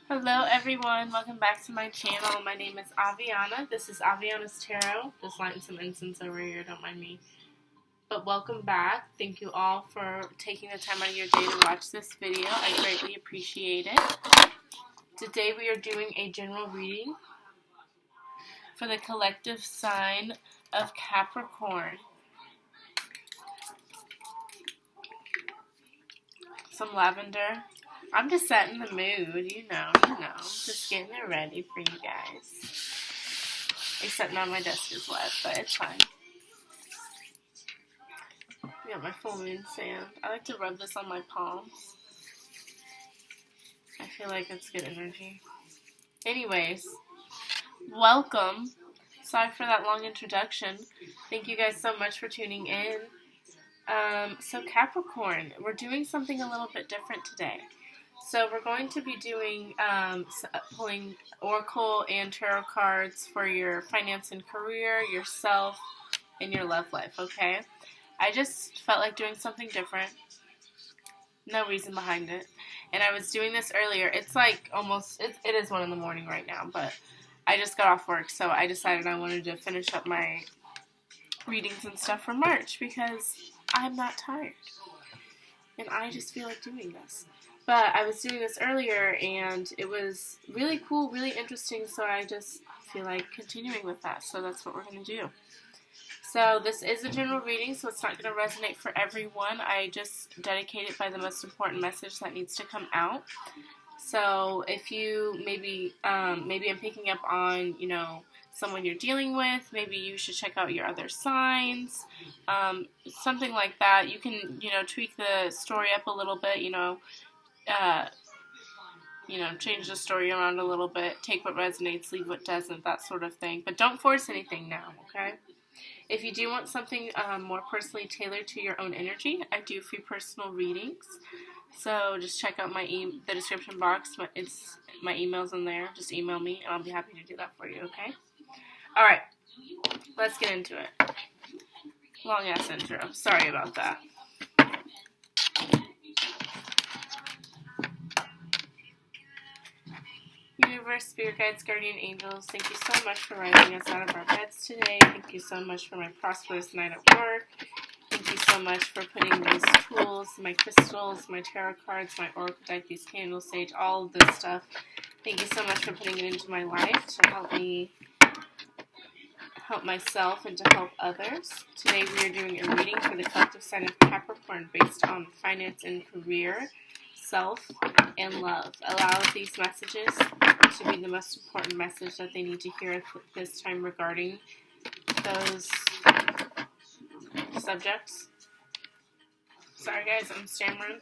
Hello everyone, welcome back to my channel. My name is Aviana. This is Aviana's Tarot. Just lighting some incense over here, don't mind me. But welcome back. Thank you all for taking the time out of your day to watch this video. I greatly appreciate it. Today we are doing a general reading for the collective sign of Capricorn. Some lavender. I'm just setting the mood, you know, just getting it ready for you guys. Except now my desk is wet, but it's fine. I got my full moon sand. I like to rub this on my palms. I feel like it's good energy. Anyways, welcome. Sorry for that long introduction. Thank you guys so much for tuning in. So Capricorn, we're doing something a little bit different today. So we're going to be doing pulling oracle and tarot cards for your finance and career, yourself, and your love life, okay? I just felt like doing something different. No reason behind it. And I was doing this earlier. It's like almost, it is 1 in the morning right now, but I just got off work, so I decided I wanted to finish up my readings and stuff for March because I'm not tired. And I just feel like doing this. But I was doing this earlier, and it was really cool, really interesting, so I just feel like continuing with that. So that's what we're going to do. So this is a general reading, so it's not going to resonate for everyone. I just dedicate it by the most important message that needs to come out. So if you maybe I'm picking up on, someone you're dealing with, maybe you should check out your other signs, something like that. You can, tweak the story up a little bit, change the story around a little bit, take what resonates, leave what doesn't, that sort of thing. But don't force anything now, okay? If you do want something more personally tailored to your own energy, I do free personal readings. So just check out the description box. My email's in there. Just email me, and I'll be happy to do that for you, okay? All right, let's get into it. Long-ass intro. Sorry about that. Universe, Spirit Guides, Guardian Angels, thank you so much for rising us out of our beds today. Thank you so much for my prosperous night at work. Thank you so much for putting these tools, my crystals, my tarot cards, my oracle deck, these candles, sage, all of this stuff. Thank you so much for putting it into my life to help me help myself and to help others. Today we are doing a reading for the collective sign of Capricorn based on finance and career, self, and love. Allow these messages to be the most important message that they need to hear at this time regarding those subjects. Sorry guys, I'm stammering.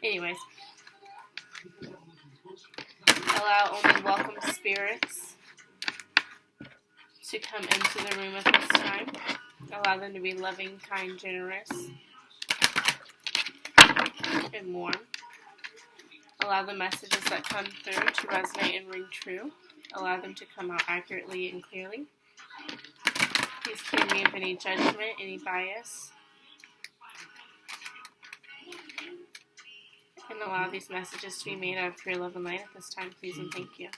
Anyways, allow only welcome spirits to come into the room at this time. Allow them to be loving, kind, generous, and warm. Allow the messages that come through to resonate and ring true. Allow them to come out accurately and clearly. Please clear me of any judgment, any bias. And allow these messages to be made out of pure love and light at this time, please and thank you.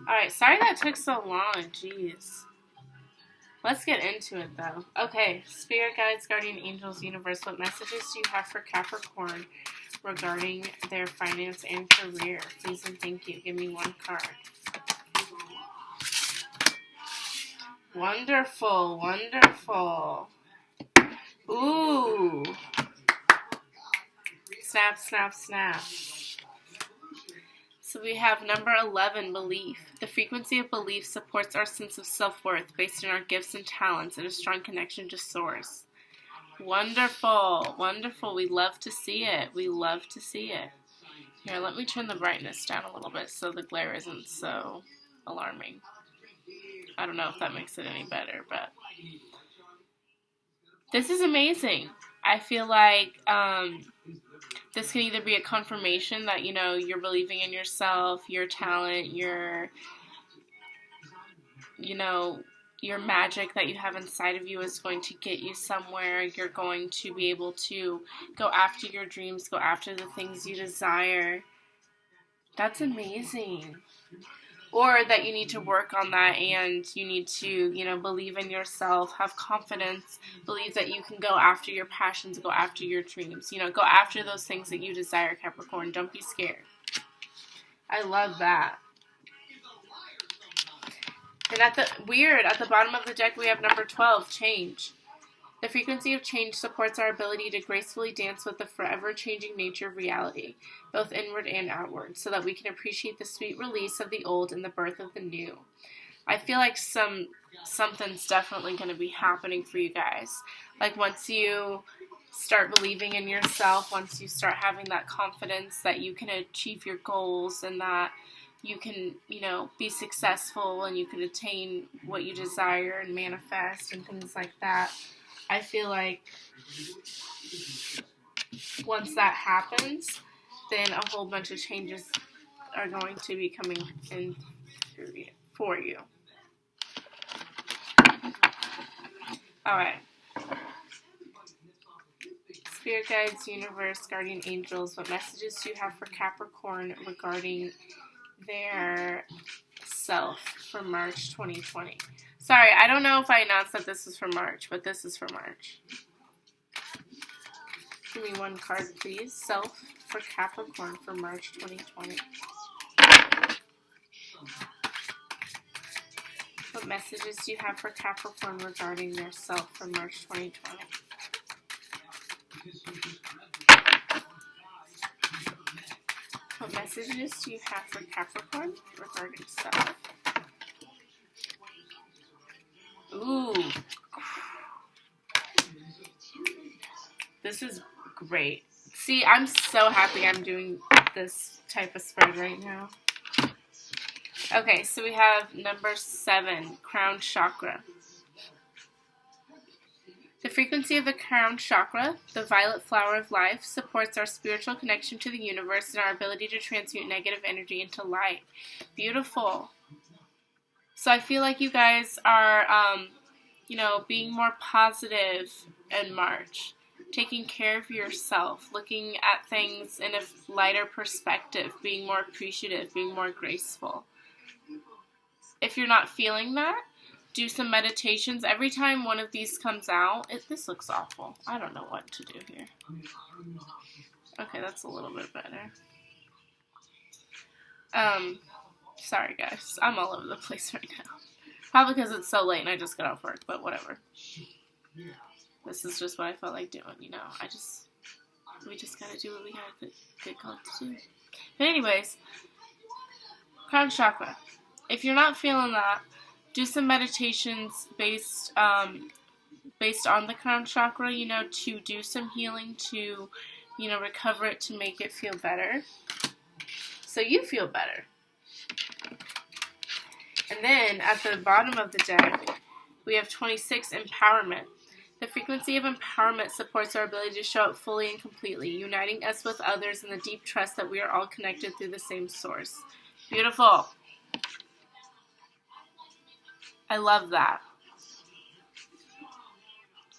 Alright, sorry that took so long, jeez. Let's get into it though. Okay, Spirit Guides, Guardian Angels, Universe, what messages do you have for Capricorn regarding their finance and career? Please and thank you. Give me one card. Wonderful, wonderful. Ooh. Snap, snap, snap. So we have number 11, belief. The frequency of belief supports our sense of self-worth based on our gifts and talents and a strong connection to source. Wonderful, wonderful. We love to see it. We love to see it. Here, let me turn the brightness down a little bit so the glare isn't so alarming. I don't know if that makes it any better, but this is amazing. I feel like this can either be a confirmation that, you're believing in yourself, your talent, your, your magic that you have inside of you is going to get you somewhere. You're going to be able to go after your dreams, go after the things you desire. That's amazing. Or that you need to work on that and you need to, believe in yourself, have confidence, believe that you can go after your passions, go after your dreams. Go after those things that you desire, Capricorn. Don't be scared. I love that. And at the bottom of the deck, we have number 12, change. The frequency of change supports our ability to gracefully dance with the forever-changing nature of reality, both inward and outward, so that we can appreciate the sweet release of the old and the birth of the new. I feel like something's definitely going to be happening for you guys. Like once you start believing in yourself, once you start having that confidence that you can achieve your goals and that you can, be successful and you can attain what you desire and manifest and things like that. I feel like once that happens, then a whole bunch of changes are going to be coming in for you. Alright. Spirit guides, universe, guardian angels, what messages do you have for Capricorn regarding their self for March 2020? Sorry, I don't know if I announced that this is for March, but this is for March. Give me one card, please. Self for Capricorn for March 2020. What messages do you have for Capricorn regarding their self for March 2020? What messages do you have for Capricorn regarding self? Ooh. This is great. See, I'm so happy I'm doing this type of spread right now. Okay, so we have number 7, crown chakra. The frequency of the crown chakra, the violet flower of life, supports our spiritual connection to the universe and our ability to transmute negative energy into light. Beautiful. So I feel like you guys are, being more positive in March, taking care of yourself, looking at things in a lighter perspective, being more appreciative, being more graceful. If you're not feeling that, do some meditations. Every time one of these comes out, this looks awful. I don't know what to do here. Okay, that's a little bit better. Sorry guys, I'm all over the place right now. Probably because it's so late and I just got off work, but whatever. This is just what I felt like doing, we just gotta do what we gotta get called to do. But anyways, crown chakra. If you're not feeling that, do some meditations based on the crown chakra, to do some healing, to, recover it, to make it feel better. So you feel better. And then at the bottom of the deck, we have 26, empowerment. The frequency of empowerment supports our ability to show up fully and completely, uniting us with others in the deep trust that we are all connected through the same source. Beautiful. I love that.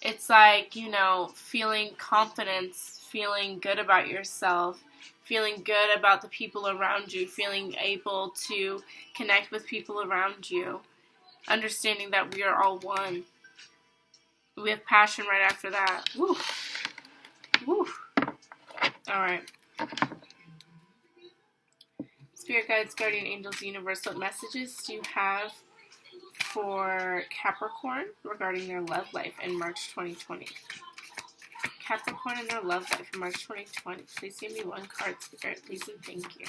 It's like, feeling confidence, feeling good about yourself, feeling good about the people around you, feeling able to connect with people around you, understanding that we are all one. We have passion right after that. Woo. Woo. All right. Spirit guides, guardian angels, universe, what messages do you have for Capricorn regarding their love life in March 2020? Capricorn and their love life in March 2020. Please give me one card, Spirit, please and thank you.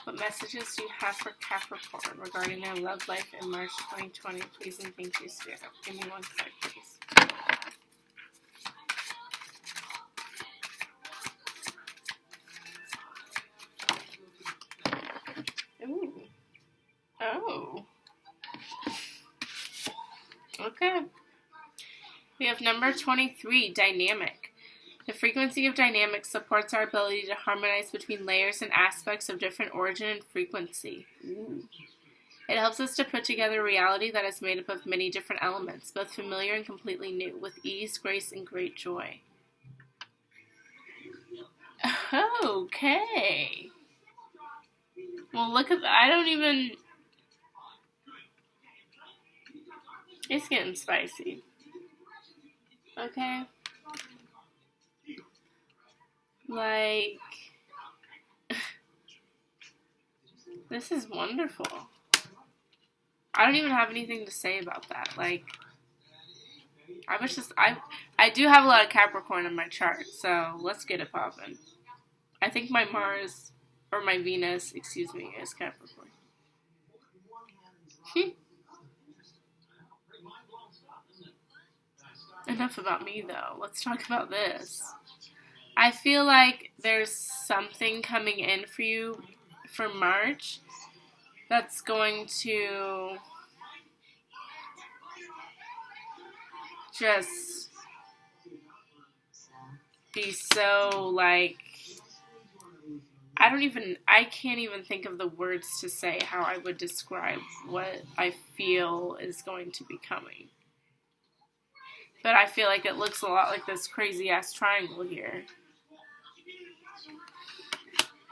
What messages do you have for Capricorn regarding their love life in March 2020? Please and thank you, Spirit. Give me one card, please. Ooh. Oh. Okay. We have number 23, dynamic. The frequency of dynamic supports our ability to harmonize between layers and aspects of different origin and frequency. Ooh. It helps us to put together a reality that is made up of many different elements, both familiar and completely new, with ease, grace, and great joy. Okay. Well, look at that. I don't even... It's getting spicy. Okay? Like... This is wonderful. I don't even have anything to say about that. Like... I do have a lot of Capricorn in my chart, so let's get it poppin'. I think my Mars, or my Venus, excuse me, is Capricorn. Enough about me, though. Let's talk about this. I feel like there's something coming in for you for March that's going to just be so, like, I can't even think of the words to say how I would describe what I feel is going to be coming. But I feel like it looks a lot like this crazy-ass triangle here.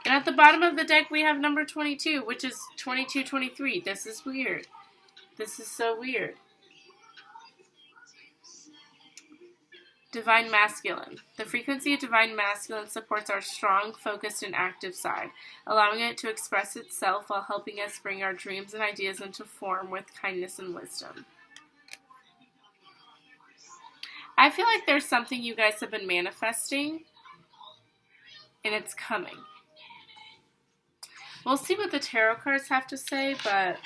And at the bottom of the deck, we have number 22, which is 2223. This is weird. This is so weird. Divine Masculine. The frequency of Divine Masculine supports our strong, focused, and active side, allowing it to express itself while helping us bring our dreams and ideas into form with kindness and wisdom. I feel like there's something you guys have been manifesting, and it's coming. We'll see what the tarot cards have to say, but...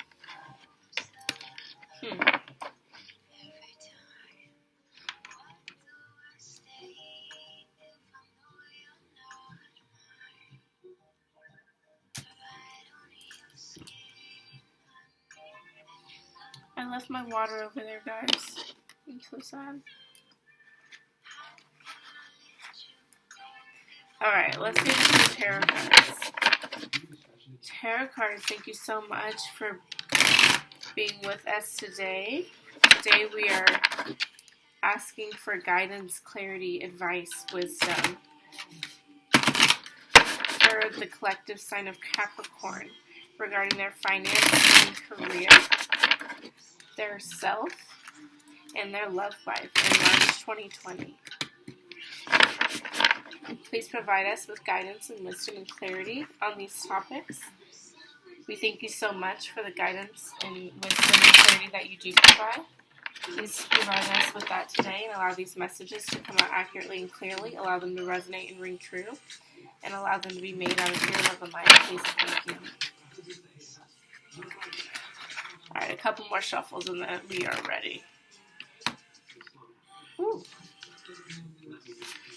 I left my water over there, guys. I'm so sad. Alright, let's get into the tarot cards. Tarot cards, thank you so much for being with us today. Today we are asking for guidance, clarity, advice, wisdom for the collective sign of Capricorn regarding their finance and career, their self, and their love life in March 2020. Please provide us with guidance and wisdom and clarity on these topics. We thank you so much for the guidance and wisdom and clarity that you do provide. Please provide us with that today and allow these messages to come out accurately and clearly. Allow them to resonate and ring true. And allow them to be made out of your love and light. Please and thank you. Alright, a couple more shuffles and then we are ready. Ooh.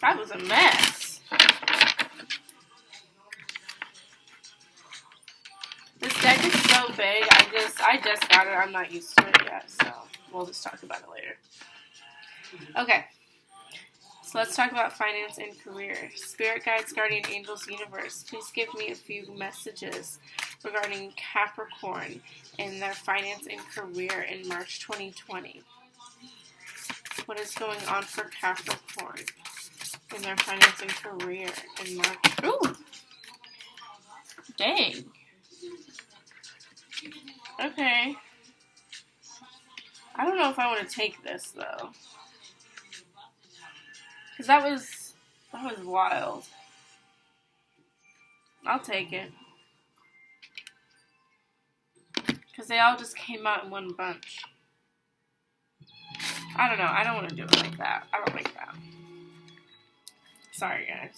That was a mess. This deck is so big. I just got it. I'm not used to it yet, so we'll just talk about it later. Okay. So let's talk about finance and career. Spirit guides, guardian angels, universe. Please give me a few messages regarding Capricorn and their finance and career in March 2020. What is going on for Capricorn in their finance and career in March? Ooh! Dang. Okay. I don't know if I want to take this, though. Because that was wild. I'll take it. Because they all just came out in one bunch. I don't know. I don't want to do it like that. I don't like that. Sorry, guys.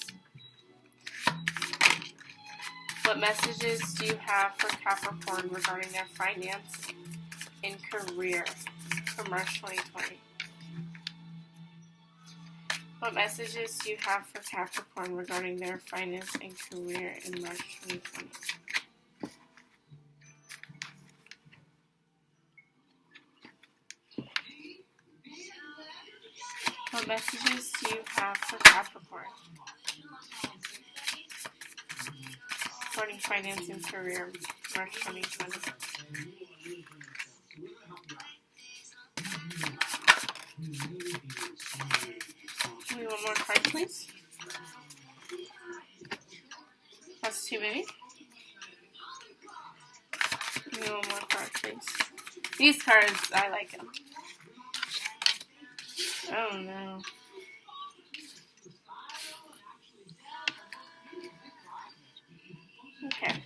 What messages do you have for Capricorn regarding their finance and career for March 2020? What messages do you have for Capricorn regarding their finance and career in March 2020? What messages do you have for Capricorn regarding finance and career March 2020? Give me one more card, please. That's too many. Give me one more card, please. These cards, I like them. Oh no. Okay.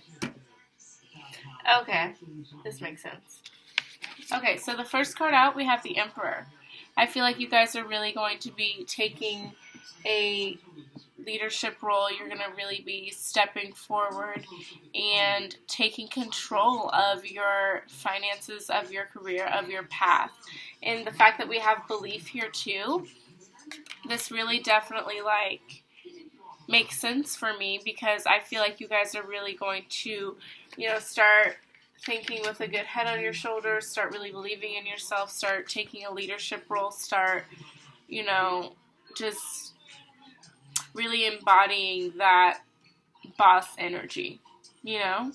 Okay. This makes sense. Okay, so the first card out, we have the Emperor. I feel like you guys are really going to be taking a leadership role. You're going to really be stepping forward and taking control of your finances, of your career, of your path. And the fact that we have belief here too, this really definitely makes sense for me, because I feel like you guys are really going to, start thinking with a good head on your shoulders, start really believing in yourself, start taking a leadership role, start, just really embodying that boss energy, And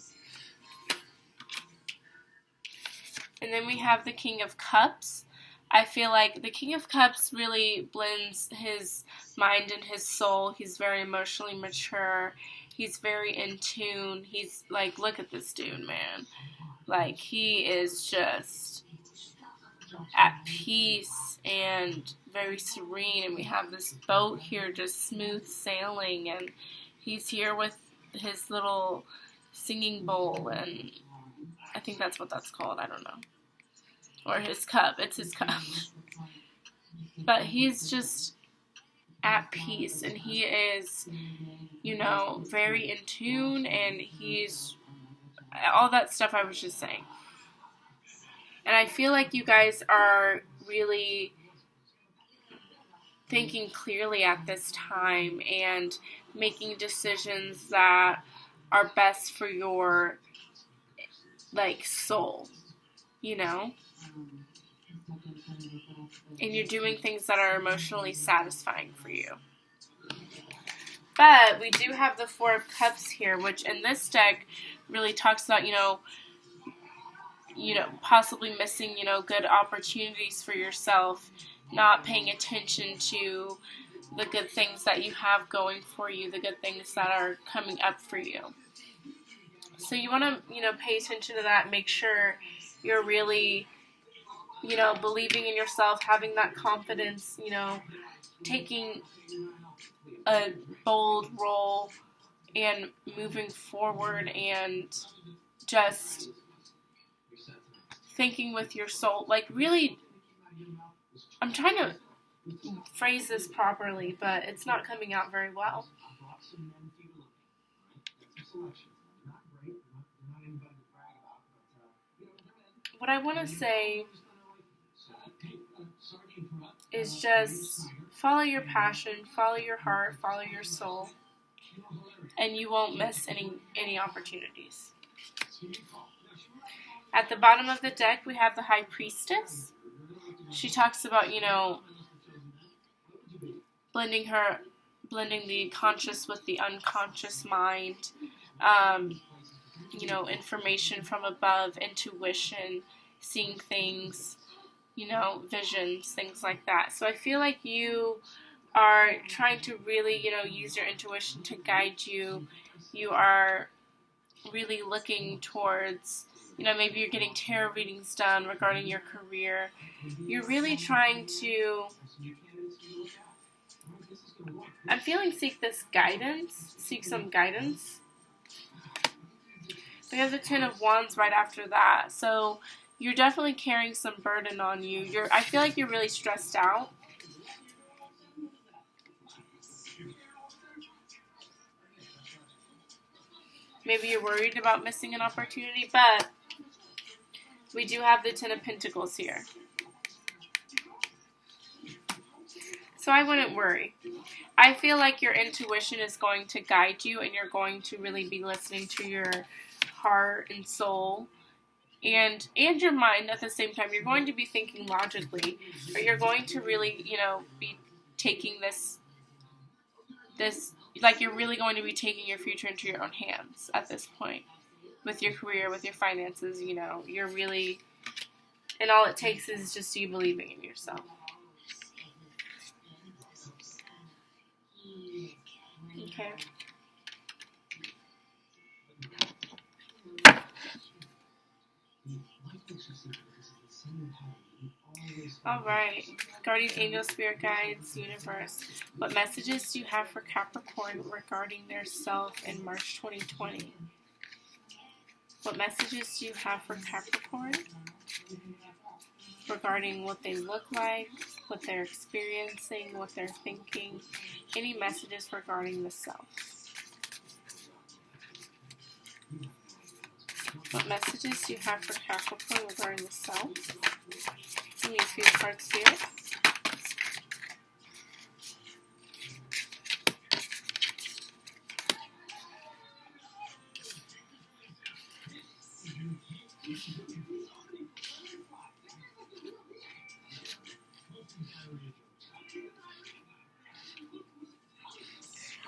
then we have the King of Cups. I feel like the King of Cups really blends his mind and his soul. He's very emotionally mature. He's very in tune. He's look at this dude, man. He is just at peace and very serene. And we have this boat here just smooth sailing. And he's here with his little singing bowl. And I think that's what that's called. I don't know. Or his cup. It's his cup. But he's just at peace. And he is, very in tune. And he's all that stuff I was just saying. And I feel like you guys are really thinking clearly at this time and making decisions that are best for your, soul, And you're doing things that are emotionally satisfying for you. But we do have the Four of Cups here, which in this deck really talks about, possibly missing, good opportunities for yourself, not paying attention to the good things that you have going for you, the good things that are coming up for you. So you want to, pay attention to that, make sure you're really, believing in yourself, having that confidence, taking a bold role and moving forward and just thinking with your soul. Really, I'm trying to phrase this properly, but it's not coming out very well. What I want to say is just follow your passion, follow your heart, follow your soul, and you won't miss any opportunities. At the bottom of the deck, we have the High Priestess. She talks about, blending the conscious with the unconscious mind, information from above, intuition, seeing things, visions, things like that. So I feel like you are trying to really, use your intuition to guide you. You are really looking towards, maybe you're getting tarot readings done regarding your career. You're really trying to, I'm feeling seek some guidance. We have the Ten of Wands right after that. So you're definitely carrying some burden on you. I feel like you're really stressed out. Maybe you're worried about missing an opportunity, but we do have the Ten of Pentacles here. So I wouldn't worry. I feel like your intuition is going to guide you, and you're going to really be listening to your heart and soul and your mind at the same time. You're going to be thinking logically, but you're going to really, be taking this, you're really going to be taking your future into your own hands at this point. with your career, with your finances, you know, you're really, and all it takes is just you believing in yourself. Okay. Alright. Guardian Angel, Spirit Guides, Universe. What messages do you have for Capricorn regarding their self in March 2020? What messages do you have for Capricorn regarding what they look like, what they're experiencing, what they're thinking? Any messages regarding the self? What messages do you have for Capricorn regarding the self? Give me a few cards, Spirit.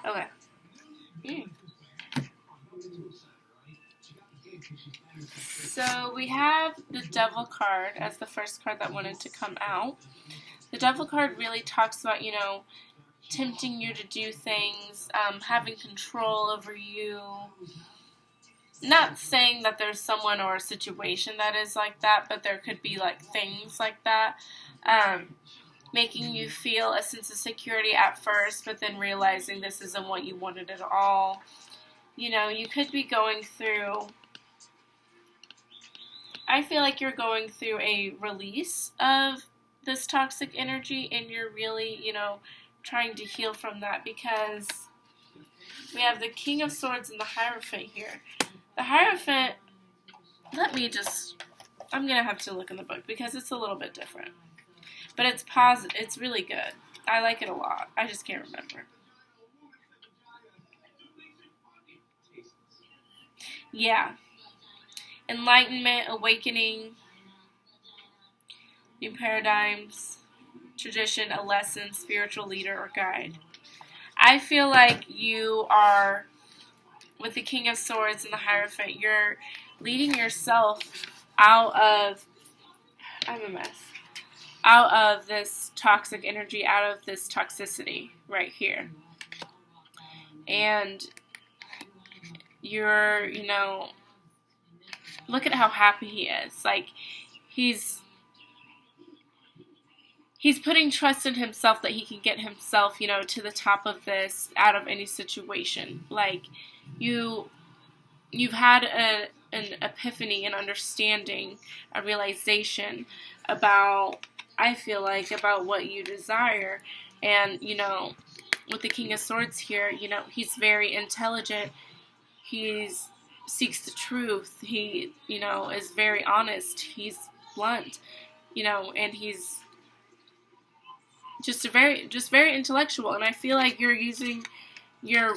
Okay. So we have the Devil card as the first card that wanted to come out. The Devil card really talks about, you know, tempting you to do things, having control over you. Not saying that there's someone or a situation that is like that, but there could be like things like that. Making you feel a sense of security at first, but then realizing this isn't what you wanted at all. You know, you could be going through, I feel like you're going through a release of this toxic energy, and you're really, you know, trying to heal from that, because we have the King of Swords and the Hierophant here. The Hierophant, I'm going to have to look in the book because it's a little bit different. But it's positive. It's really good. I like it a lot. I just can't remember. Yeah. Enlightenment, awakening, new paradigms, tradition, a lesson, spiritual leader, or guide. I feel like you are, with the King of Swords and the Hierophant, you're leading yourself out of, I'm a mess, out of this toxic energy, out of this toxicity right here. And you're, you know, look at how happy he is. Like, he's putting trust in himself that he can get himself, you know, to the top of this, out of any situation. Like, you've had an epiphany, an understanding, a realization about, I feel like, about what you desire. And, you know, with the King of Swords here, you know, he's very intelligent. He seeks the truth. He, you know, is very honest. He's blunt, you know, and he's just very intellectual. And I feel like you're using your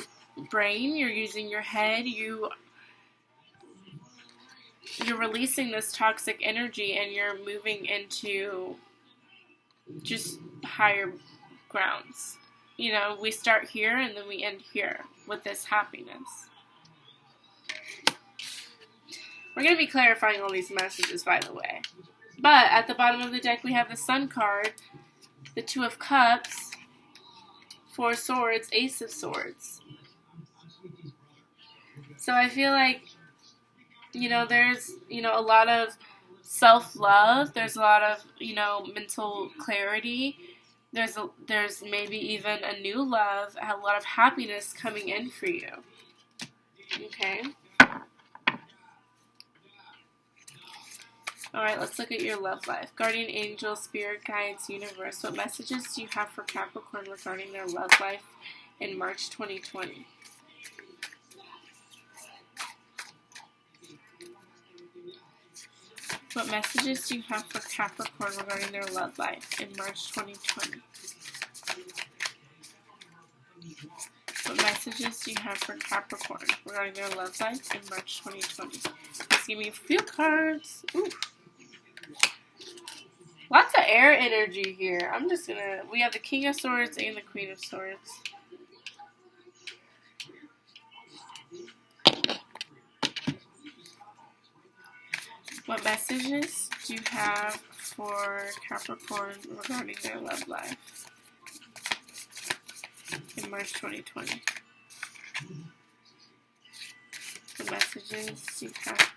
brain, you're using your head, you're releasing this toxic energy, and you're moving into just higher grounds. You know, we start here and then we end here with this happiness. We're going to be clarifying all these messages, by the way. But at the bottom of the deck, we have the Sun card, the Two of Cups, Four of Swords, Ace of Swords. So I feel like, you know, there's, you know, a lot of self-love. There's a lot of, you know, mental clarity. There's maybe even a new love, a lot of happiness coming in for you. Okay. Alright, let's look at your love life. Guardian Angel, Spirit Guides, Universe. What messages do you have for Capricorn regarding their love life in March 2020? What messages do you have for Capricorn regarding their love life in March 2020? What messages do you have for Capricorn regarding their love life in March 2020? Just give me a few cards. Ooh. Lots of air energy here. We have the King of Swords and the Queen of Swords. What messages do you have for Capricorn regarding their love life in March 2020? What messages do you have?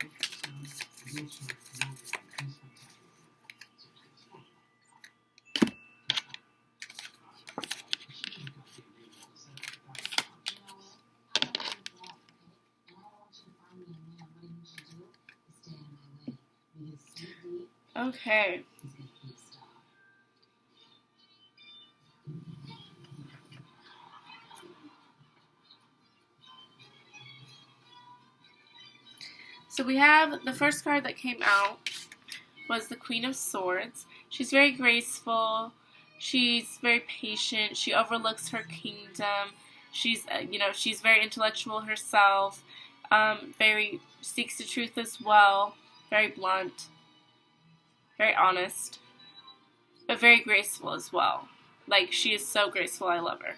Okay. So we have the first card that came out was the Queen of Swords. She's very graceful. She's very patient. She overlooks her kingdom. She's, she's very intellectual herself. Very seeks the truth as well. Very blunt. Very honest. But very graceful as well. Like, she is so graceful. I love her.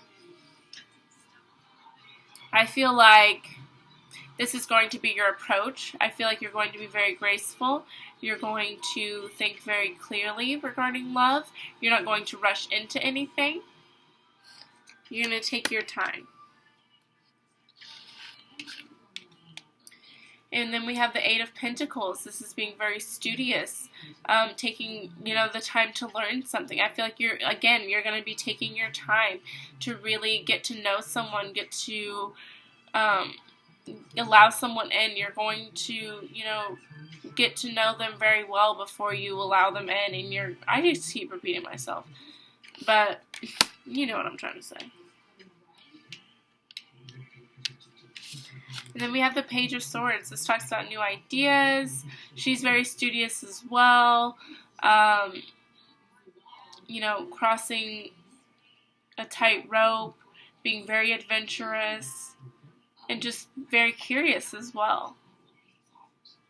I feel like this is going to be your approach. I feel like you're going to be very graceful. You're going to think very clearly regarding love. You're not going to rush into anything. You're going to take your time. And then we have the Eight of Pentacles. This is being very studious, taking, the time to learn something. I feel like you're going to be taking your time to really get to know someone, get to allow someone in. You're going to, get to know them very well before you allow them in. And I just keep repeating myself, but you know what I'm trying to say. And then we have the Page of Swords. This talks about new ideas. She's very studious as well. Crossing a tightrope, being very adventurous, and just very curious as well.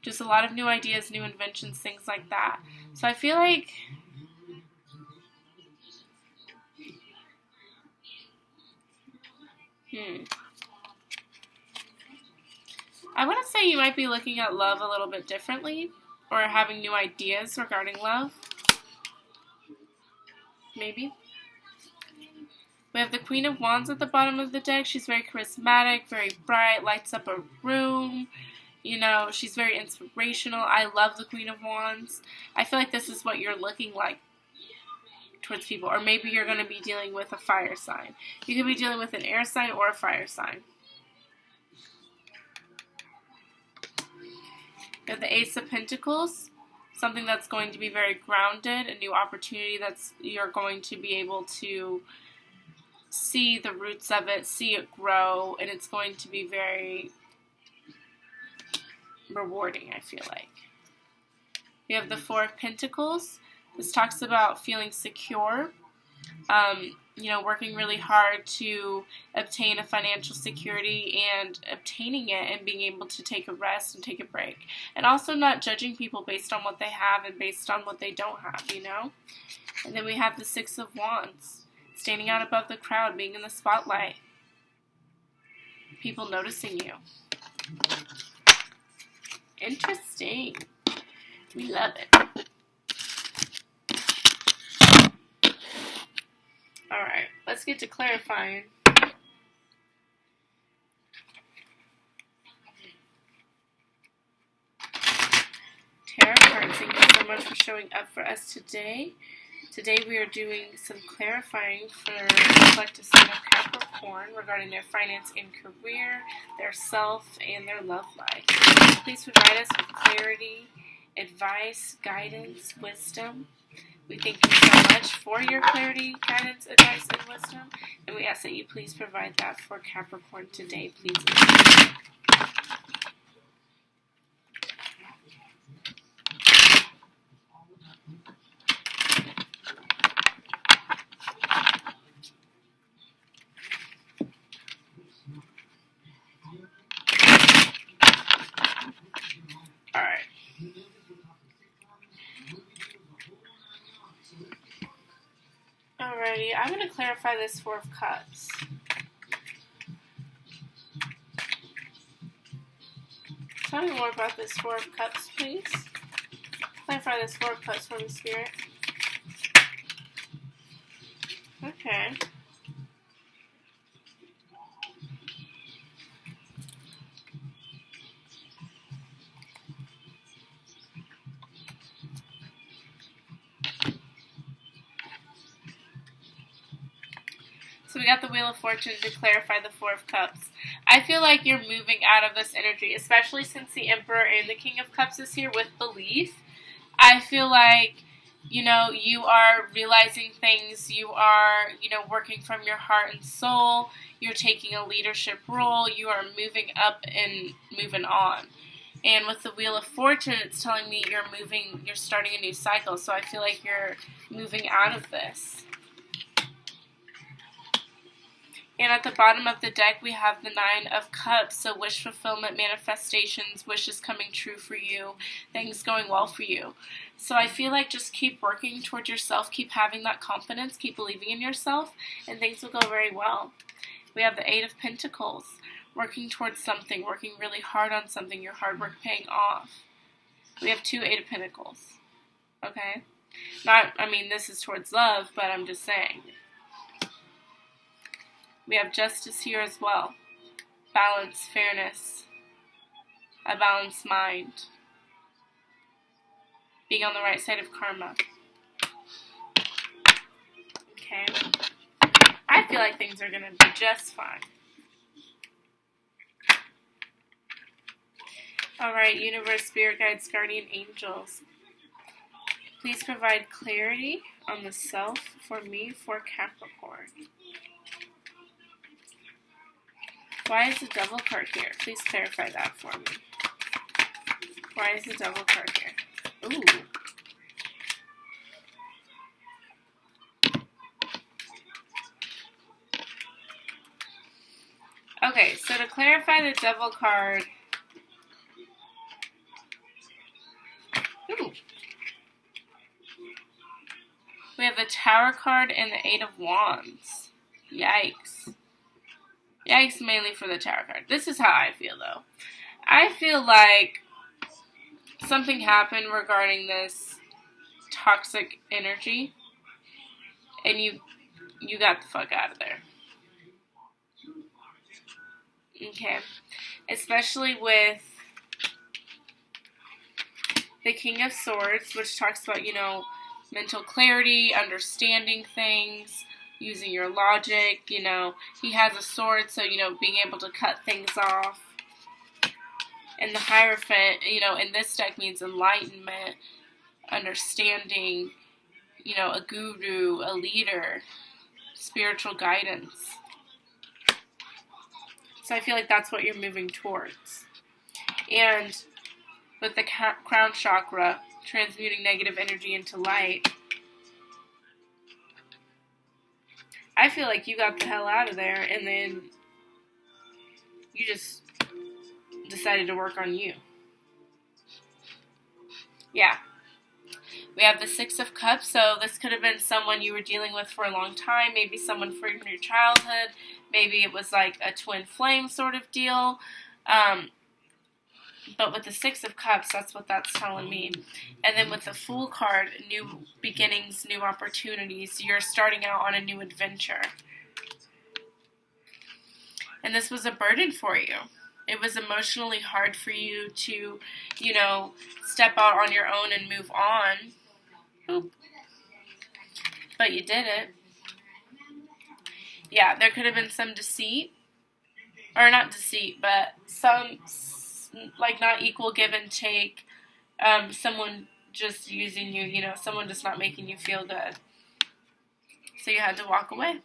Just a lot of new ideas, new inventions, things like that. So I feel like I want to say you might be looking at love a little bit differently, or having new ideas regarding love. Maybe. We have the Queen of Wands at the bottom of the deck. She's very charismatic, very bright, lights up a room. She's very inspirational. I love the Queen of Wands. I feel like this is what you're looking like towards people. Or maybe you're going to be dealing with a fire sign. You could be dealing with an air sign or a fire sign. You have the Ace of Pentacles. Something that's going to be very grounded. A new opportunity you're going to be able to see the roots of it, see it grow, and it's going to be very rewarding, I feel like. We have the Four of Pentacles. This talks about feeling secure, working really hard to obtain a financial security and obtaining it and being able to take a rest and take a break. And also not judging people based on what they have and based on what they don't have, And then we have the Six of Wands. Standing out above the crowd, being in the spotlight. People noticing you. Interesting. We love it. Alright, let's get to clarifying. Tarot cards, thank you so much for showing up for us today. Today we are doing some clarifying for the collective sign of Capricorn regarding their finance and career, their self, and their love life. Please provide us with clarity, advice, guidance, wisdom. We thank you so much for your clarity, guidance, advice, and wisdom. And we ask that you please provide that for Capricorn today, please. Alrighty, I'm going to clarify this Four of Cups. Tell me more about this Four of Cups, please. Clarify this Four of Cups for me, Spirit. Okay. So we got the Wheel of Fortune to clarify the Four of Cups. I feel like you're moving out of this energy, especially since the Emperor and the King of Cups is here with belief. I feel like, you know, you are realizing things. You are, you know, working from your heart and soul. You're taking a leadership role. You are moving up and moving on. And with the Wheel of Fortune, it's telling me you're starting a new cycle. So I feel like you're moving out of this. And at the bottom of the deck, we have the Nine of Cups. So wish fulfillment, manifestations, wishes coming true for you, things going well for you. So I feel like just keep working towards yourself, keep having that confidence, keep believing in yourself, and things will go very well. We have the Eight of Pentacles, working towards something, working really hard on something, your hard work paying off. We have two Eight of Pentacles, okay? This is towards love, but I'm just saying. We have justice here as well. Balance, fairness, a balanced mind. Being on the right side of karma. Okay. I feel like things are going to be just fine. Alright, universe, spirit guides, guardian angels. Please provide clarity on the self for me for Capricorn. Why is the Devil card here? Please clarify that for me. Why is the Devil card here? Ooh. Okay, so to clarify the Devil card... Ooh. We have the Tower card and the Eight of Wands. Yikes. Yikes mainly for the Tower card. This is how I feel, though. I feel like something happened regarding this toxic energy, and you got the fuck out of there. Okay. Especially with the King of Swords, which talks about, you know, mental clarity, understanding things, using your logic, you know. He has a sword, so, you know, being able to cut things off. And the Hierophant, you know, in this deck means enlightenment, understanding, you know, a guru, a leader, spiritual guidance. So I feel like that's what you're moving towards. And with the crown chakra, transmuting negative energy into light, I feel like you got the hell out of there and then you just decided to work on you. Yeah. We have the Six of Cups, so this could have been someone you were dealing with for a long time, maybe someone from your childhood, maybe it was like a twin flame sort of deal, but with the Six of Cups, that's what that's telling me. And then with the Fool card, new beginnings, new opportunities, you're starting out on a new adventure. And this was a burden for you. It was emotionally hard for you to, you know, step out on your own and move on. Oop. But you did it. Yeah, there could have been some deceit. Or not deceit, but some, like, not equal give and take. Someone just using you, you know, someone just not making you feel good. So you had to walk away.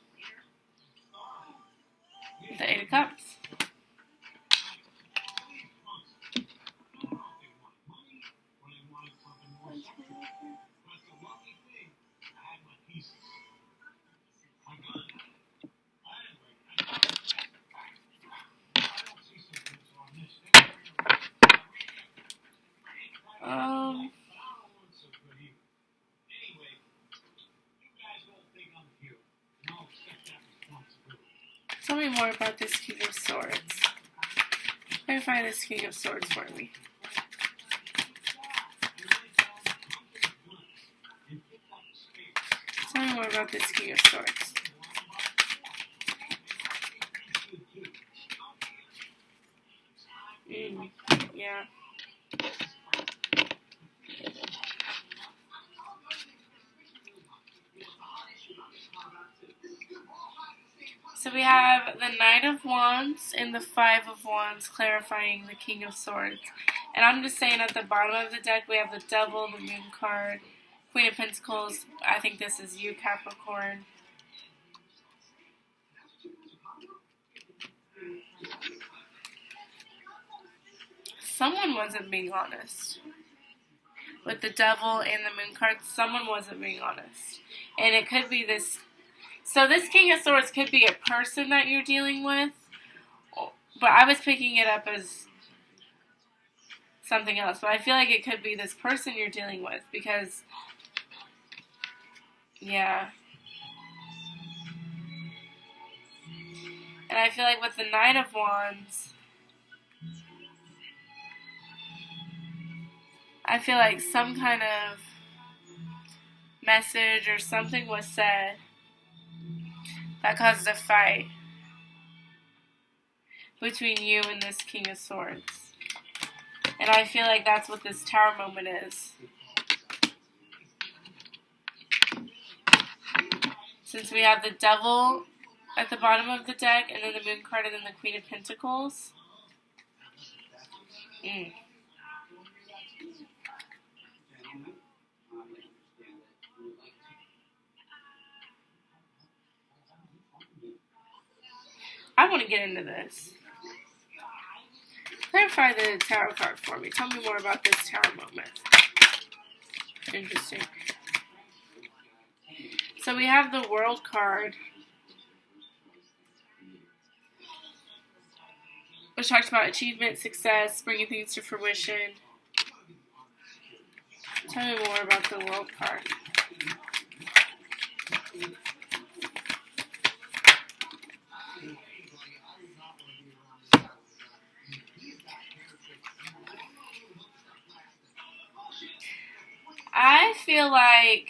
The Eight of Cups. Tell me more about this King of Swords. Clarify this King of Swords for me. more about this King of Swords. Yeah. So we have the Knight of Wands and the Five of Wands clarifying the King of Swords. And I'm just saying at the bottom of the deck we have the Devil, the Moon card, Queen of Pentacles. I think this is you, Capricorn. Someone wasn't being honest. With the Devil and the Moon card, someone wasn't being honest. And it could be this. So this King of Swords could be a person that you're dealing with. But I was picking it up as something else. But I feel like it could be this person you're dealing with. Because, yeah. And I feel like with the Knight of Wands, I feel like some kind of message or something was said that caused a fight between you and this King of Swords. And I feel like that's what this Tower moment is. Since we have the Devil at the bottom of the deck, and then the Moon card, and then the Queen of Pentacles. I want to get into this. Clarify the Tower card for me. Tell me more about this Tower moment. Interesting. So we have the World card, which talks about achievement, success, bringing things to fruition. Tell me more about the World card. I feel like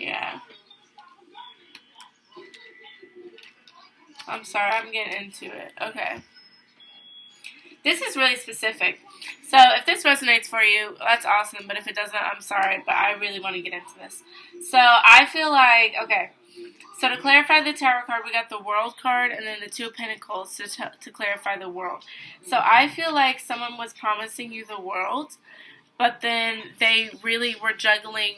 yeah. I'm sorry, I'm getting into it. Okay. This is really specific. So if this resonates for you, that's awesome. But if it doesn't, I'm sorry. But I really want to get into this. So I feel like, okay. So to clarify the Tower card, we got the World card and then the Two of Pentacles to clarify the World. So I feel like someone was promising you the world, but then they really were juggling,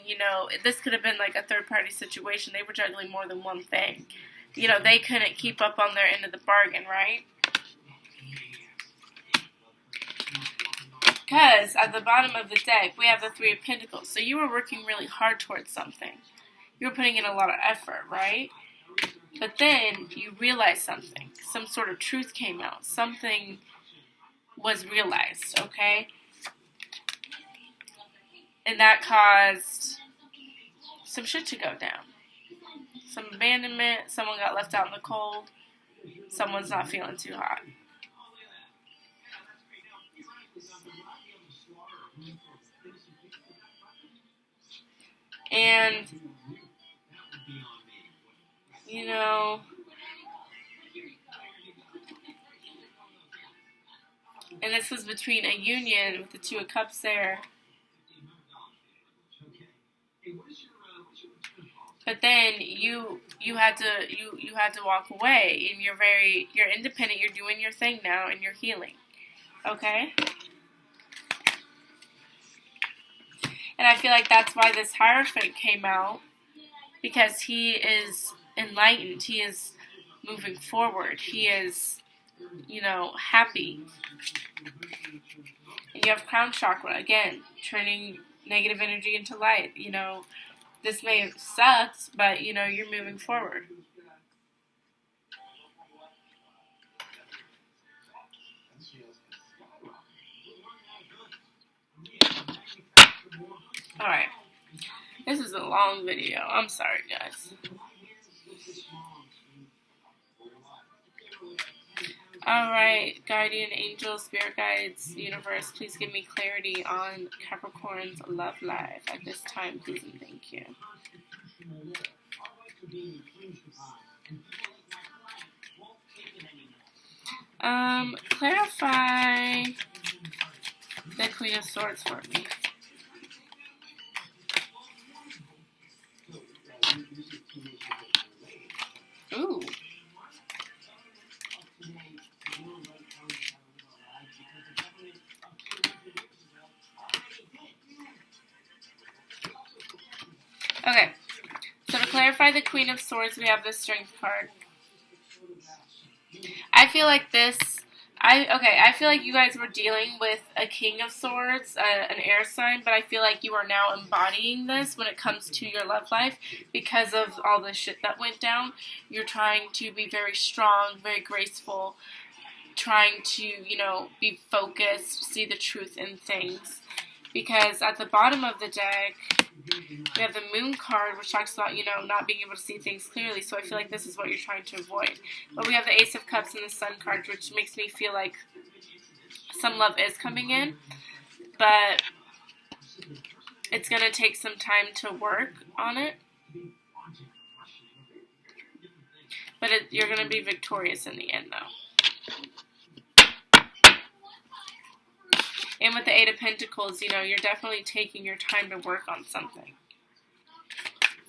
this could have been like a third-party situation. They were juggling more than one thing. They couldn't keep up on their end of the bargain, right? Because at the bottom of the deck, we have the Three of Pentacles. So you were working really hard towards something. You were putting in a lot of effort, right? But then you realized something. Some sort of truth came out. Something was realized, okay? And that caused some shit to go down. Some abandonment. Someone got left out in the cold. Someone's not feeling too hot. And, and this was between a union with the Two of Cups there. But then you had to walk away, and you're independent. You're doing your thing now, and you're healing. Okay. And I feel like that's why this Hierophant came out, because he is enlightened. He is moving forward. He is, happy. And you have Crown Chakra, again, turning negative energy into light. This may have sucked, but, you're moving forward. Alright. This is a long video. I'm sorry, guys. Alright, guardian angels, spirit guides, universe, please give me clarity on Capricorn's love life at this time, please and thank you. Clarify the Queen of Swords for me. Ooh. Okay, so to clarify the Queen of Swords, we have the Strength card. I feel like I feel like you guys were dealing with a King of Swords, an air sign, but I feel like you are now embodying this when it comes to your love life because of all the shit that went down. You're trying to be very strong, very graceful, trying to, you know, be focused, see the truth in things. Because at the bottom of the deck, we have the Moon card, which talks about, you know, not being able to see things clearly. So I feel like this is what you're trying to avoid. But we have the Ace of Cups and the Sun card, which makes me feel like some love is coming in. But it's going to take some time to work on it. But you're going to be victorious in the end, though. And with the Eight of Pentacles, you know, you're definitely taking your time to work on something.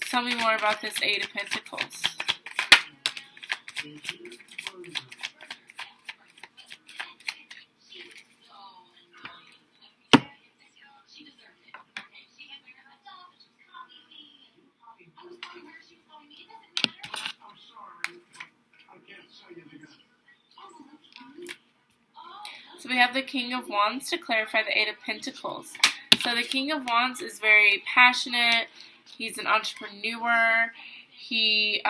Tell me more about this Eight of Pentacles. So we have the King of Wands to clarify the Eight of Pentacles. So the King of Wands is very passionate. He's an entrepreneur. He,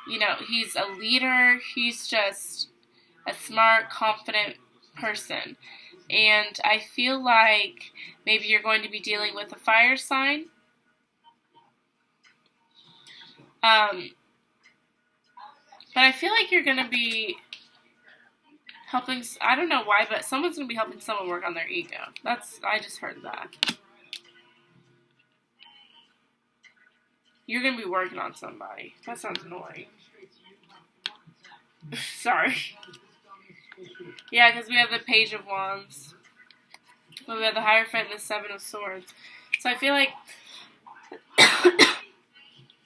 you know, he's a leader. He's just a smart, confident person. And I feel like maybe you're going to be dealing with a fire sign. But I feel like you're going to be helping, I don't know why, but someone's going to be helping someone work on their ego. I just heard that. You're going to be working on somebody. That sounds annoying. Sorry. Yeah, because we have the Page of Wands. But we have the Hierophant and the Seven of Swords. So I feel like,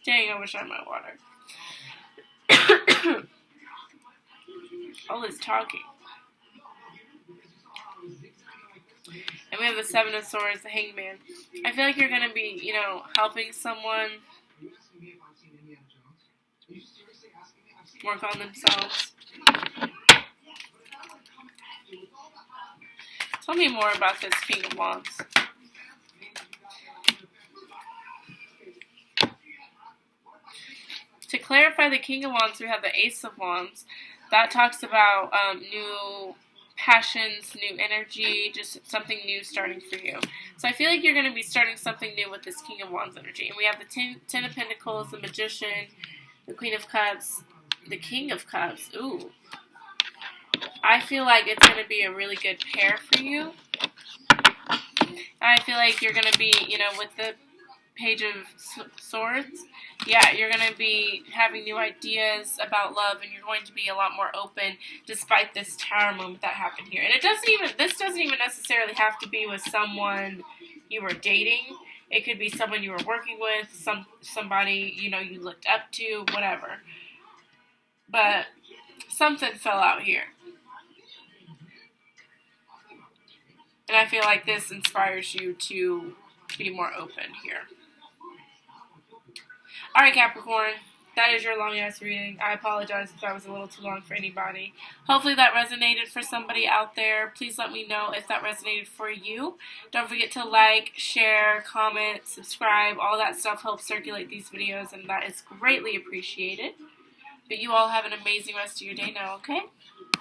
dang, I wish I had my water. All this talking. And we have the Seven of Swords, the Hangman. I feel like you're going to be, you know, helping someone work on themselves. Tell me more about this King of Wands. To clarify the King of Wands, we have the Ace of Wands. That talks about new passions, new energy, just something new starting for you. So I feel like you're going to be starting something new with this King of Wands energy. And we have the Ten of Pentacles, the Magician, the Queen of Cups, the King of Cups. Ooh. I feel like it's going to be a really good pair for you. I feel like you're going to be, you know, with the Page of Swords, yeah, you're going to be having new ideas about love, and you're going to be a lot more open despite this Tower moment that happened here. And this doesn't even necessarily have to be with someone you were dating. It could be someone you were working with, somebody, you know, you looked up to, whatever. But something fell out here. And I feel like this inspires you to be more open here. Alright, Capricorn, that is your long-ass reading. I apologize if that was a little too long for anybody. Hopefully that resonated for somebody out there. Please let me know if that resonated for you. Don't forget to like, share, comment, subscribe. All that stuff helps circulate these videos, and that is greatly appreciated. But you all have an amazing rest of your day now, okay?